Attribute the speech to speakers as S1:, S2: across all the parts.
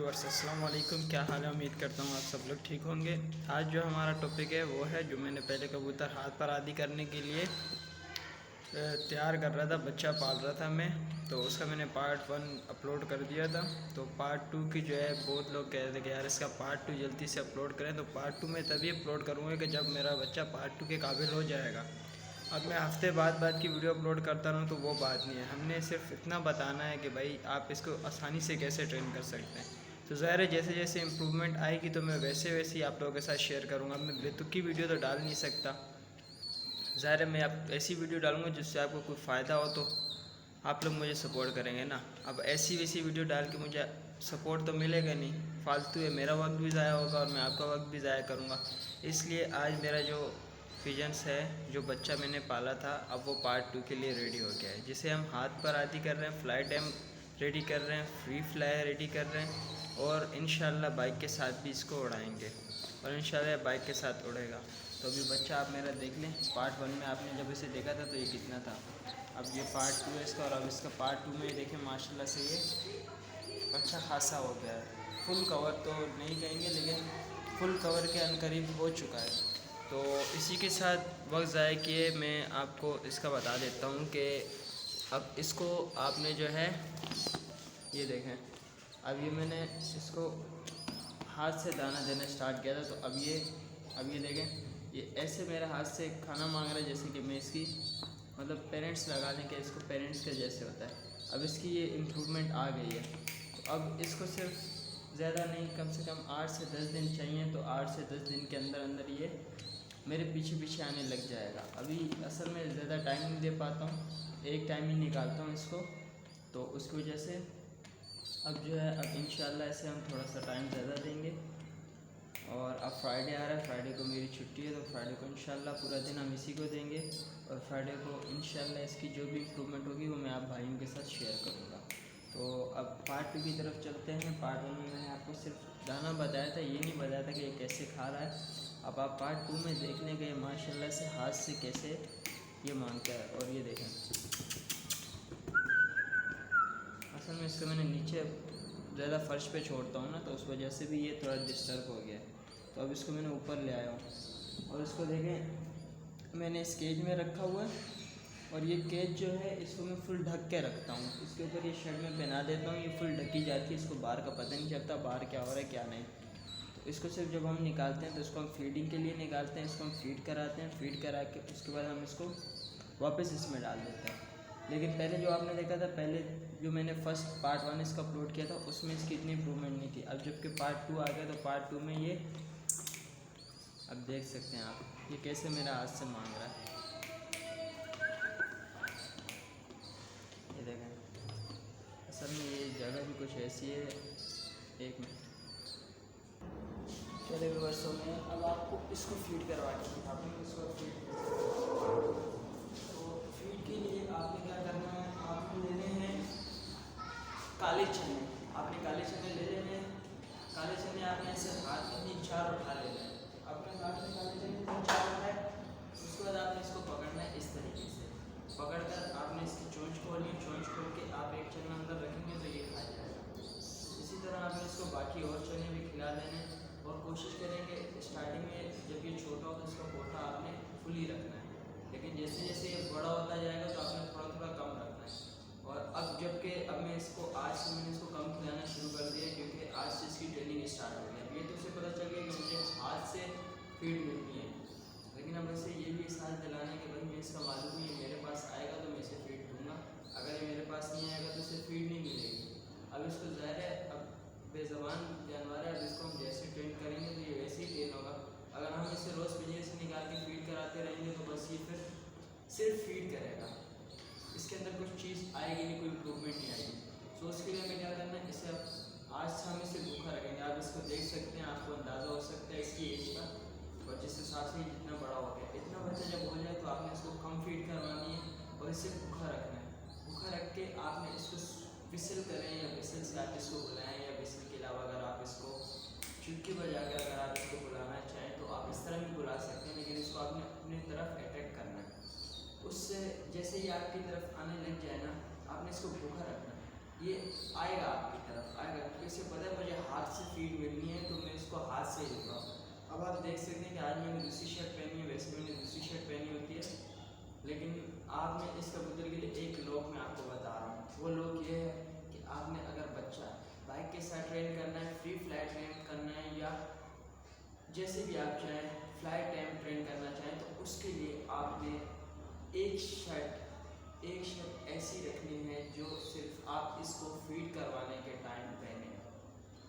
S1: Viewers अस्सलाम वालेकुम, क्या हाल है। उम्मीद करता हूँ आप सब लोग ठीक होंगे। आज जो हमारा टॉपिक है वो है जो मैंने पहले कबूतर हाथ पर आदी करने के लिए तैयार कर रहा था, बच्चा पाल रहा था मैं, तो उसका मैंने पार्ट 1 अपलोड कर दिया था। तो पार्ट 2 की जो है बहुत लोग कह रहे थे कि यार इसका पार्ट 2 जल्दी से अपलोड करें। तो पार्ट 2 मैं तभी अपलोड करूँगा कि जब मेरा बच्चा पार्ट 2 के काबिल हो जाएगा। अब मैं हफ्ते बाद की वीडियो अपलोड करता रहूँ तो वो बात नहीं है। हमने सिर्फ इतना बताना है कि भाई आप इसको आसानी से कैसे ट्रेन कर सकते हैं। तो ज़ाहिर है जैसे जैसे इम्प्रूवमेंट आएगी तो मैं वैसे वैसे ही आप लोगों के साथ शेयर करूँगा। मैं बेतुकी वीडियो तो डाल नहीं सकता। ज़ाहिर है मैं आप ऐसी वीडियो डालूँगा जिससे आपको कोई फ़ायदा हो तो आप लोग मुझे सपोर्ट करेंगे ना। अब ऐसी वैसी वीडियो डाल के मुझे सपोर्ट तो मिलेगा नहीं, फालतू है, मेरा वक्त भी ज़ाया होगा और मैं आपका वक्त भी ज़ाया करूँगा। इसलिए आज मेरा जो पिजन्स है, जो बच्चा मैंने पाला था, अब वो पार्ट 2 के लिए रेडी हो गया है, जिसे हम हाथ पर आदी कर रहे हैं, फ्लाई टाइम रेडी कर रहे हैं, फ्री फ्लाई रेडी कर रहे हैं और इंशाल्लाह बाइक के साथ भी इसको उड़ाएंगे और इंशाल्लाह बाइक के साथ उड़ेगा। तो अभी बच्चा आप मेरा देख लें। पार्ट 1 में आपने जब इसे देखा था तो ये कितना था, अब ये पार्ट 2 है इसका, और अब इसका पार्ट 2 में देखें माशाल्लाह से ये अच्छा खासा हो गया है। फुल कवर तो नहीं कहेंगे लेकिन फुल कवर के अनकरीब हो चुका है। तो इसी के साथ वक्त ज़ाया किए मैं आपको इसका बता देता हूँ कि अब इसको आपने जो है ये देखें, अब ये मैंने इसको हाथ से दाना देना स्टार्ट किया था। तो अब ये देखें, ये ऐसे मेरे हाथ से खाना मांग रहा है जैसे कि मैं इसकी मतलब पेरेंट्स लगा लें कि इसको पेरेंट्स के जैसे होता है। अब इसकी ये इम्प्रूवमेंट आ गई है। तो अब इसको सिर्फ ज़्यादा नहीं, कम से कम 8 से 10 दिन चाहिए। तो 8 से 10 दिन के अंदर अंदर ये मेरे पीछे पीछे आने लग जाएगा। अभी असल में ज़्यादा टाइम नहीं दे पाता हूँ, एक टाइम ही निकालता हूँ इसको, तो उसकी वजह से अब जो है अब इंशाल्लाह इसे हम थोड़ा सा टाइम ज़्यादा देंगे। और अब फ्राइडे आ रहा है, फ्राइडे को मेरी छुट्टी है, तो फ्राइडे को इंशाल्लाह पूरा दिन हम इसी को देंगे और फ्राइडे को इंशाल्लाह इसकी जो भी इम्प्रूवमेंट होगी वो मैं आप भाइयों के साथ शेयर करूँगा। तो अब पार्ट 2 की तरफ चलते हैं। पार्ट 1 में मैंने आपको सिर्फ दाना बताया था, ये नहीं बताया था कि ये कैसे खा रहा है। अब आप पार्ट 2 में देखने गए माशाल्लाह से हाथ से कैसे ये मांगता है। और ये देखें, असल में इसको मैंने नीचे ज़्यादा फर्श पे छोड़ता हूँ ना, तो उस वजह से भी ये थोड़ा डिस्टर्ब हो गया है। तो अब इसको मैंने ऊपर ले आया हूँ और इसको देखें मैंने इस केज में रखा हुआ है और ये केज जो है इसको मैं फुल ढक के रखता हूँ। इसके ऊपर ये शर्ट में पहना देता हूँ, ये फुल ढकी जाती है, इसको बाहर का पता नहीं चलता बाहर क्या हो रहा है क्या नहीं। तो इसको सिर्फ जब हम निकालते हैं तो इसको हम फीडिंग के लिए निकालते हैं, इसको हम फीड कराते हैं, फीड करा के उसके बाद हम इसको वापस इसमें डाल देते हैं। लेकिन पहले जो आपने देखा था, पहले जो मैंने फर्स्ट पार्ट 1 इसका अपलोड किया था उसमें इसकी इतनी इम्प्रूवमेंट नहीं थी। अब जबकि पार्ट 2 आ गया तो पार्ट 2 में ये अब देख सकते हैं आप ये कैसे मेरा हाथ से मांग रहा है। ये देखें, असल में ये जगह भी कुछ ऐसी है। एक मिनट चले वर्षों में अब आपको इसको फीड करवा के दिखाते हैं। इसको फीड तो फीड के लिए आपने क्या करना है, आपने लेने हैं काले चने। आपने काले चने ले लेने हैं। काले चने आपने ऐसे हाथ में 3-4 उठा लेने हैं। अपने हाथ में काले चने 3-4 उठाए, उसके बाद आपने इसको पकड़ना है इस तरीके से। पकड़कर आपने इसकी चोंच खोलनी है, चोंच खोल के आप एक चना अंदर रखेंगे तो ये खा जाएगा। इसी तरह आपने इसको बाकी और चने भी खिला देने और कोशिश करेंगे स्टार्टिंग में जब ये छोटा हो तो इसका कोटा आपने फुल ही रखना है, लेकिन जैसे जैसे ये बड़ा होता जाएगा तो आपने थोड़ा थोड़ा कम रखना है। और अब जबकि अब मैं इसको आज से मैंने इसको कम खिलाना शुरू कर दिया क्योंकि आज से इसकी ट्रेनिंग स्टार्ट हो गई। ये तो उसे पता चल गया कि मुझे हाथ से फीड मिलती है, लेकिन अब वैसे ये भी एहसास दिलाना कि भाई मैं इसका मालूम है, मेरे पास आएगा तो मैं इसे फीड दूँगा, अगर ये मेरे पास नहीं आएगा तो इसे फीड नहीं मिलेगी। अब इसको ज़ाहिर है अब बेज़बान जानवर है, अब इसको हम जैसे ट्रेन करेंगे तो ये वैसे ही ट्रेन होगा। अगर हम इसे रोज़ पिंजरे से निकाल के फीड कराते रहेंगे तो बस ये फिर सिर्फ फीड करेगा, इसके अंदर कुछ चीज़ आएगी नहीं, कोई इम्प्रूवमेंट नहीं आएगी। सो उसके लिए हमें क्या करना है, इसे आज से हम इसे भूखा रखेंगे। आप इसको देख सकते हैं, आपको अंदाज़ा हो सकता है इसकी एज का, और जिस हिसाब से जितना बड़ा हो गया, इतना बच्चा जब हो जाए तो आपने इसको कम फीड करवानी है और इसे भूखा रखना है। भूखा रख के आपने इसको विसल करें या विसल से आप इसको बुलाएं, या विसल के अलावा अगर आप इसको चुटकी बजा कर अगर आप इसको बुलाना चाहें तो आप इस तरह भी बुला सकते हैं, लेकिन इसको आपने अपनी तरफ अट्रैक्ट करना है। उससे जैसे ही आपकी तरफ आने लग जाए ना, आपने इसको भूखा रखना, ये आएगा आपकी तरफ आएगा, क्योंकि इसे पता है मुझे हाथ फीड मिलनी है तो मैं इसको हाथ से ही देता हूँ। अब आप देख सकते हैं कि आज मैंने दूसरी शर्ट पहनी है, वैसे मैंने दूसरी शर्ट पहनी होती है, लेकिन आपने इस कबूतर के लिए एक लॉक मैं आपको बता रहा हूँ। वो लॉक ये है कि आपने अगर बच्चा बाइक के साथ ट्रेन करना है, फ्री फ्लाइट ट्रेन करना है, या जैसे भी आप चाहें फ्लाई टाइम ट्रेन करना चाहें, तो उसके लिए आपने एक शर्ट ऐसी रखनी है जो सिर्फ आप इसको फीड करवाने के टाइम पहने।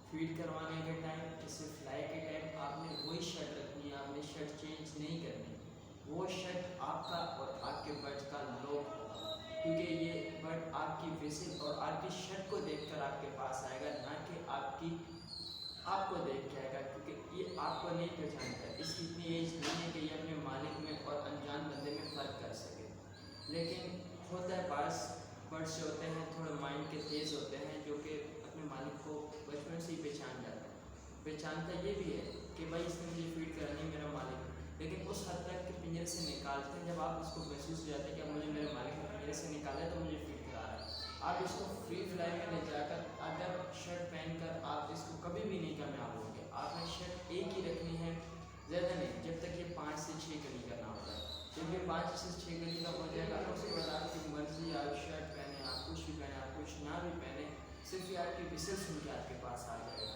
S1: फीड करवाने के टाइम, जैसे फ्लाई के टाइम आपने वही शर्ट रखनी है, आपने शर्ट चेंज नहीं करनी। वो शर्ट आपका और आपके बर्ड का लॉक होगा, क्योंकि ये बर्ड आपकी विजिल और आपकी शर्ट को देखकर आपके पास आएगा, ना कि आपको देख के आएगा, क्योंकि ये आपको नहीं पहचानता। इसकी इतनी एज नहीं है कि ये अपने मालिक में और अनजान बंदे में फ़र्क कर सके। लेकिन होता है बर्ड्स जो होते हैं थोड़े माइंड के तेज़ होते हैं, जो कि अपने मालिक को बचपन से ही पहचान जाता है। पहचानता ये भी है कि भाई इसने मुझे फीड करनी है, मेरा मालिक, लेकिन उस हद तक कि पिंजरे से निकालते हैं जब आप उसको महसूस हो जाता है कि अब मुझे मेरे मालिक ने पिंजरे से निकाला है तो मुझे फीड करा रहा है। आप इसको फ्री फ्लाई में ले जाकर अगर शर्ट पहनकर आप इसको कभी भी नहीं कामयाब होंगे। आपने शर्ट एक ही रखनी है, ज़्यादा नहीं, जब तक ये 5 से 6 गली का ना होता है। जब ये 5 से 6 गली का हो जाएगा तो उसके बाद आपकी मर्जी, आप शर्ट पहने, आप कुछ भी पहने, आप कुछ ना भी पहने, सिर्फ ये आपकी विसल सुन के आपके पास आ जाएगा।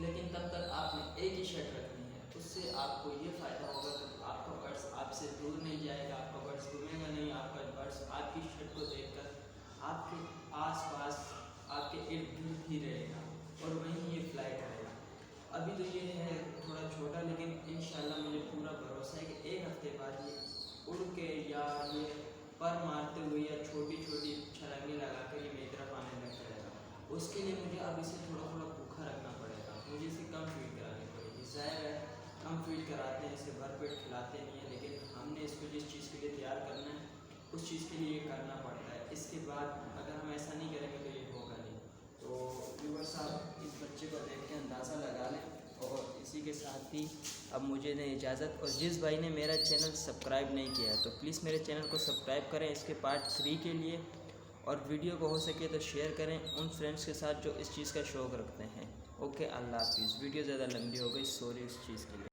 S1: लेकिन तब तक आपने एक ही शर्ट रखनी है। उससे आपको ये फ़ायदा होगा कि आपका बर्ड्स आपसे दूर नहीं जाएगा, आपका बर्ड्स घूमेगा नहीं, आपका बर्ड्स आपकी शर्ट को देखकर आपके आसपास आपके इर्द गिर्द ही रहेगा और वहीं ये फ्लाई करेगा। अभी तो ये है थोड़ा छोटा, लेकिन इंशाल्लाह मुझे पूरा भरोसा है कि एक हफ्ते बाद ये उड़ के या ये पर मारते हुए या छोटी छोटी छलांगें लगा कर ये मेरी तरफ आने लग जाएगा। उसके लिए मुझे अब इसे थोड़ा थोड़ा भूखा रखना पड़ेगा, मुझे इसे कम फीड करानी पड़ेगी। ज़ाहिर है हम फीड कराते हैं, इसे भरपेट खिलाते नहीं हैं, लेकिन हमने इसको जिस चीज़ के लिए तैयार करना है उस चीज़ के लिए ये करना पड़ता है। इसके बाद अगर हम ऐसा नहीं करेंगे तो ये होगा नहीं। तो व्यूअर्स साहब इस बच्चे को देख के अंदाज़ा लगा लें। और इसी के साथ ही अब मुझे दें इजाज़त। और जिस भाई ने मेरा चैनल सब्सक्राइब नहीं किया तो प्लीज़ मेरे चैनल को सब्सक्राइब करें इसके पार्ट 3 के लिए, और वीडियो को हो सके तो शेयर करें उन फ्रेंड्स के साथ जो इस चीज़ का शौक़ रखते हैं। ओके, अल्लाह हाफिज़। वीडियो ज़्यादा लंबी हो गई, सॉरी इस चीज़ के लिए।